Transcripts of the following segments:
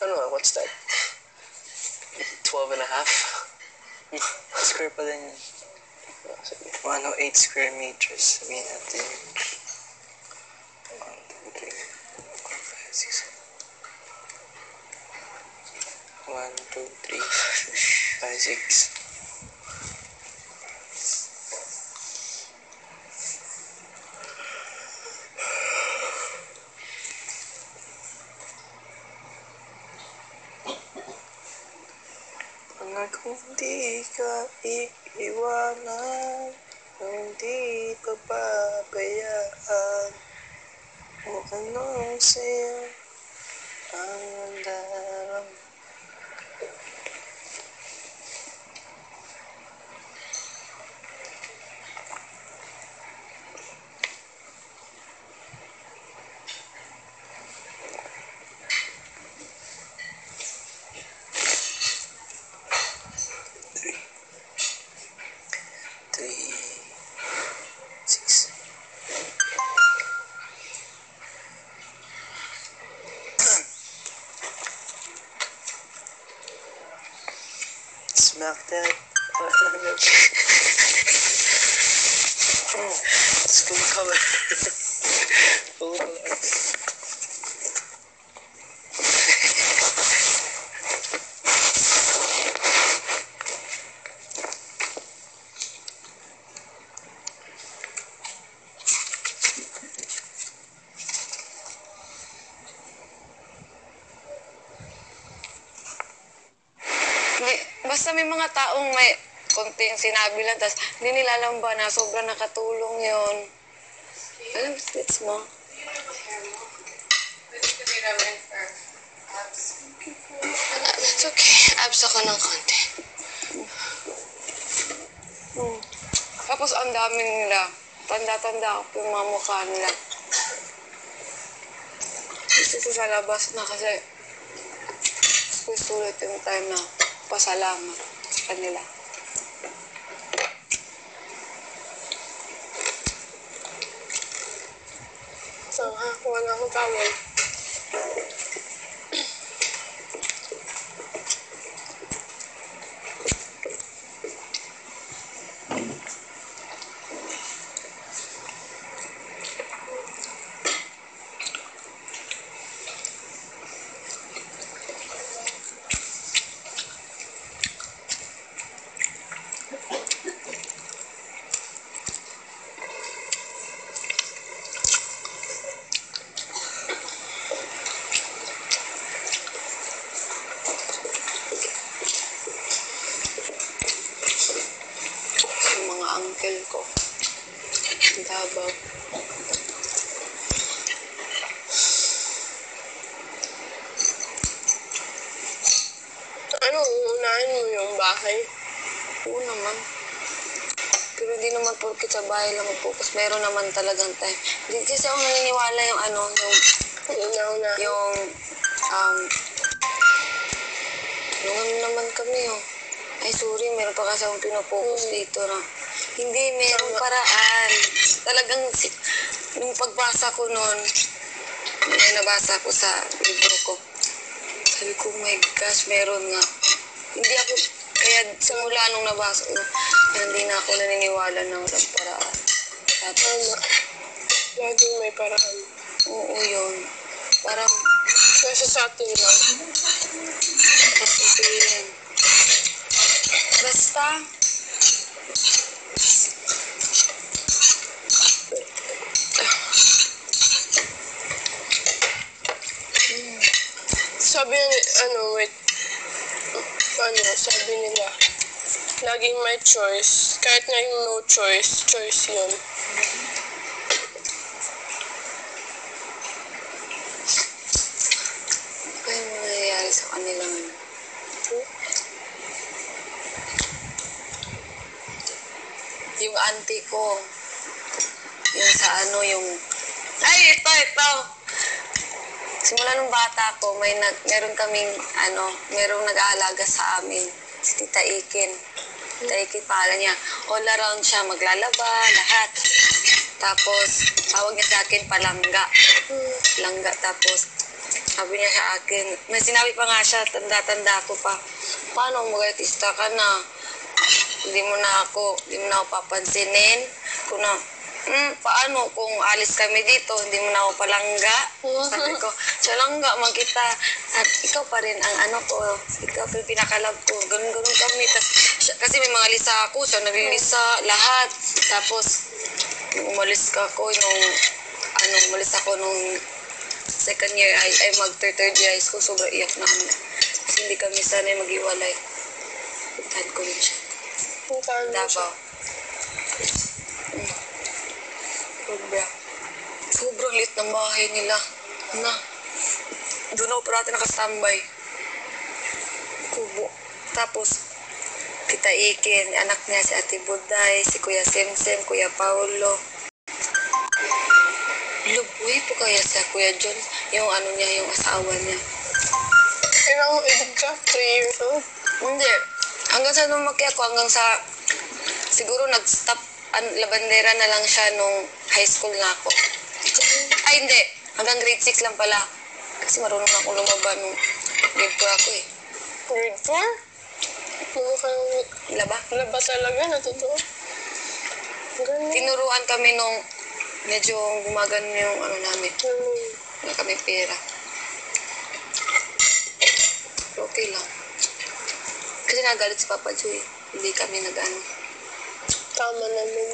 Ano, what's that? 12 and a half? Square pa din yun. 108 square meters. Sabihin natin. 1, 2, 3, 4, 5, 6. 1, 2, 3, 5, 6. Kung di ka iiwanan, kung di papabayaan, o anong sa'yo ang daram. Smack that. It's full color. Full color. Basta may mga taong may konting sinabi lang, tapos hindi nila alam ba na sobrang nakatulong yun. Alam, slits mo. It's okay. Abs ako ng konti. Tapos ang dami nila. Tanda-tanda ako yung mga mukha nila. Gusto ko sa labas na kasi sulit yung time na pasalamat sa kanila. So, wala akong tawag. Uncle ko. Ang Davao. Ano, uunahin mo yung bahay? Oo naman. Pero hindi naman porkit sa bahay lang mag-focus. Meron naman talagang time. Hindi kasi ako naniniwala yung naman kami Ay, sorry, meron pa kasi akong pinopokus dito na. Hindi, merong paraan. Talagang, nung pagbasa ko noon, may nabasa ko sa libro ko. Sabi ko, oh my gosh, meron nga. Hindi ako, kaya simula nung nabasa ko, hindi na ako naniniwala ng walang paraan. Tapos, laging may paraan. Oo, yun. Parang, nasa sa atin lang. sasabihin. Basta, sabi sabi nila, laging may choice. Kahit nga yung no choice, choice yun. ano yung nangyayari sa kanila ngayon? Yung auntie ko, yung sa yung... Ay, ito! Simula nung bata ko, meron kaming, merong nag-aalaga sa amin. Si Tita Ikin. Tita Ikin, pangalan niya. All around siya, maglalaba, lahat. Tapos, tawag niya sa akin, palangga. Langga, tapos, Sabi niya sa akin, may sinabi pa nga siya, tanda-tanda ko pa, paano mag-artista ka na? Hindi mo na ako papansinin. Kung na, paano kung alis kami dito, hindi mo na ako palangga? Sabi ko, sa langga, magkita. At ikaw pa rin ang ano ko, ikaw pa rin pinakalab ko. Ganun kami. Kasi may mga lisa ako, siya naglilisa, lahat. Tapos, nung umalis ako nung second year, ay mag-third year high school, sobrang iyak na ako. Kasi hindi kami sanay mag-iwalay. Puntahan ko rin siya. Davao. Sobrang lit ng bahay nila. Doon ako parati nakastambay. Kubo. Tapos, kita Ikin, anak niya si Ate Buday, si Kuya Simsim, Kuya Paulo. Lubuhay po kaya sa Kuya John, yung yung asawa niya. Ilang edad ka? 3 years old? Hindi. Hanggang sa lumaki ako, hanggang sa, siguro nag-stop, labandera na lang siya nung high school na ako. Ay, hindi. Hanggang grade 6 lang pala. Kasi marunong akong lumaba nung grade 4 ako eh. Grade 4? Laba? Laba talaga, natutuwa. Ganun. Tinuruan kami nung medyo gumagano yung namin. Wala kami pera. Pero okay lang. Kasi nagalit si Papa Joy. Hindi kami nag-ano. Tama naman.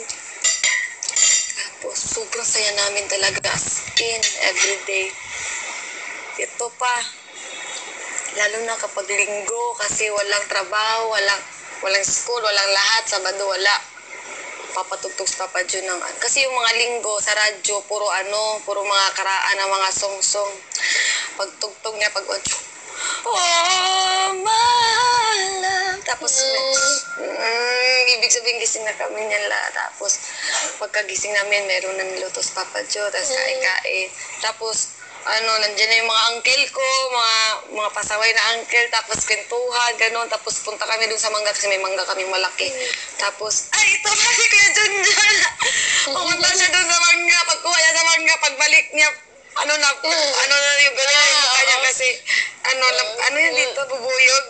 Tapos, sobrang saya namin talaga. As in, everyday. Ito pa. Lalo na kapag linggo, kasi walang trabaho, walang school, walang lahat. Sabado, wala. Papatugtog sa Papa Joy ng kasi yung mga linggo sa radyo, puro mga karaan ng mga song-song. Pagtugtog niya, oh, malam. Tapos, ibig sabihin gising na kami nila. Tapos, pagkagising namin, meron na niluto sa Papa Joy. Tapos, kain-kain. Tapos, nandiyan na yung mga uncle ko, mga pasaway na uncle, tapos kwentuhan, gano'n. Tapos punta kami dun sa mangga kasi may mangga kaming malaki. Tapos, ito ba si Kuya Junjun? Pumunta siya dun sa mangga, pagkuha niya sa mangga, pagbalik niya, yung gano'n yung mukha niya kasi, yun dito, bubuyog.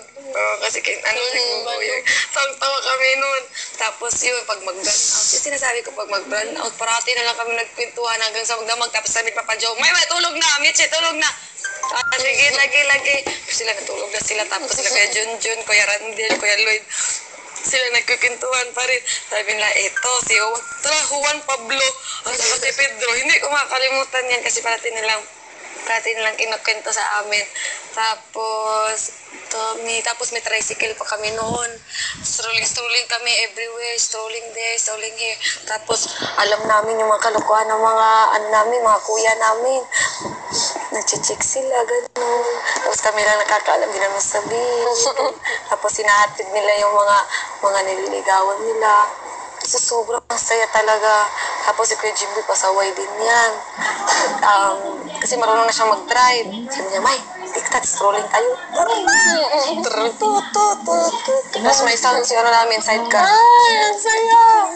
Kasi bubuyog. Tawang-tawa kami nun. Tapos yun, pag mag-brand out, yung sinasabi ko, pag mag-brand out, parati na lang kami nagpintuhan hanggang sa magdamag. Tapos sabi Papa Joe, may tulog na, Mitchie, tulog na. Sige, lagi. Sila natulog na sila. Tapos sila Kuya Junjun, Kuya Randel, Kuya Lloyd. Sila nagkikintuhan pa rin. Sabi nila, ito, si Juan Pablo, at si Pedro. Hindi ko makakalimutan yan kasi parati nilang kinukwento sa amin. Tapos may tricycle pa kami noon. Strolling kami everywhere. Strolling there, strolling here. Tapos, alam namin yung mga kalukuhan ng mga kuya namin. Nag-check sila, gano'n. Tapos kami lang nakakaalam, di namin sabihin. Tapos, sinahatid nila yung mga nililigawan nila. So, sobrang masaya talaga. Tapos si Kuya Jimmy, pasaway din yan. Kasi marunong na siyang mag-drive. Sabi niya, May, tiktak, strolling tayo. Tapos may sound si namin, sidecar. Ang saya!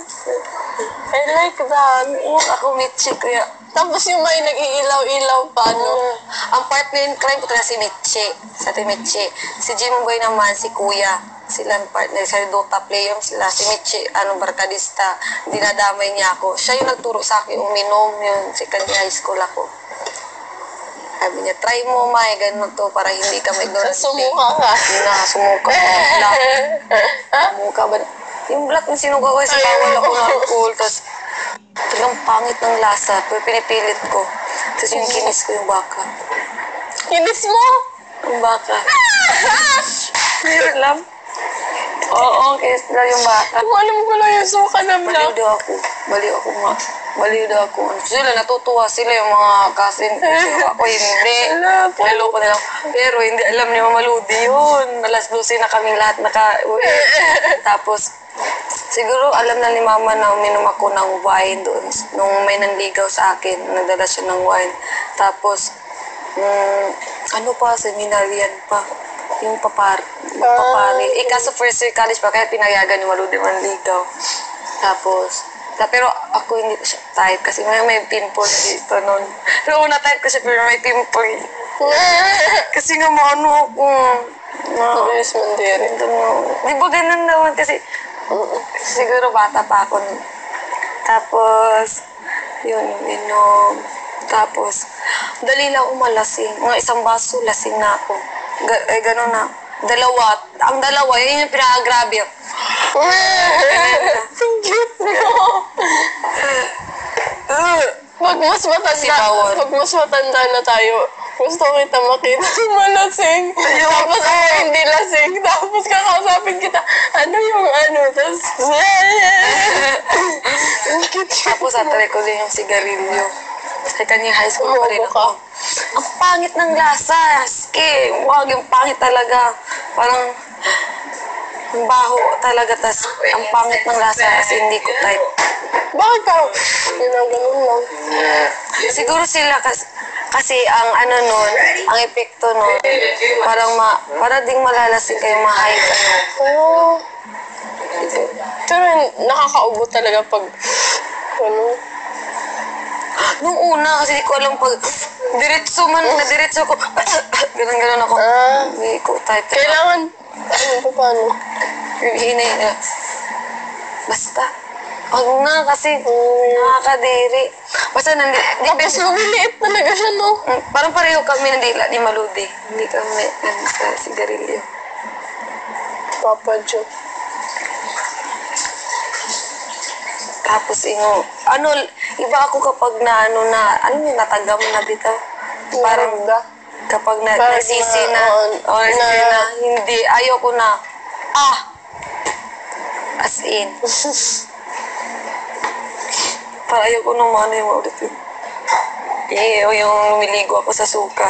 I like that. Ako, Mitchie, Kuya. Tapos yung may nag-iilaw-ilaw pa, no? Ang partner, crime ko talaga si Mitchie. Sa ate Mitchie. Si Jimmy Boy naman, si Kuya. Silang partner, sa Dota player sila, si Mitchie, barkadista, dinadamay niya ako. Siya yung nagturo sa akin, uminom yun, second year high school ako. Sabi niya, try mo, May, ganun to, para hindi ka ma-ignorant. Sumuka ka. Hindi na, sumuka. Sumuka ba? Yung black na sinuka ko, kasi bawal ako ng alcohol, tapos talagang pangit ng lasa, pero pinipilit ko. Tapos yung kinis ko yung baka. Kinis mo? Yung baka. Meron lang. Oo, kinis lang yung baka. Kung alam ko lang yung suka na black. Baliw daw ako. Sila natutuwa sila yung mga cousin. Ako hindi. Naloko nila. Pero hindi alam ni Mama Ludi yun. Alas 12 na kaming lahat naka-uwi. Tapos, siguro alam na ni Mama na uminom ako ng wine doon. Nung may nanligaw sa akin, nagdala siya ng wine. Tapos, seminaryan pa. Yung papari. Kaso first year college pa, kaya pinayagan ni Maludi manligaw. Tapos, Pero ako hindi ko siya type kasi may pimple dito nun. Pero una type ko siya pero may pimple. Kasi nga maano ako. Mabilis mandiri. Di ba ganun naman kasi siguro bata pa ako nun. Tapos, yun, inom. Tapos, dali lang ako malasing. Mga isang baso, lasing na ako. Gano'n na. Dalawa. Ang dalawa, yun yung pinakagrabe. Ang cute mo. Pag mas matanda na tayo, gusto kita makita malasing. Tapos ako hindi lasing. Tapos kakausapin kita, ano yung ano? Tapos, ang cute. Tapos, atry ko din yung sigarilyo. Sa kanya high school pa rin ako. Ang pangit ng lasa. Ski. Wag, yung pangit talaga. Parang, ang baho talaga. Tas, ang pangit ng lasa kasi hindi ko type. Bakit ka? Yun ang ganun lang. Siguro sila kasi ang ano nun, ang epekto nun, para ding malalasing kayo, ma-high kayo. Oh. Pero nakakaubo talaga pag, ano, Nung una, kasi di ko alam pag diretso ko, ganun ako. Hindi ko type. kailangan, ano, paano? Hinay. Basta. Wag na kasi nakakadiri. Basta Tapos lumiliit talaga siya, no? parang pareho kami ng dila ni Maludi. Hindi kami sa sigarilyo. Papa Joe. Tapos iba ako kapag natagam na dito. Parang kapag Parang nagsisi na, na, hindi, ayoko na. As in. Parang ayoko nung yung maulit yun. Yung lumiligo ako sa suka.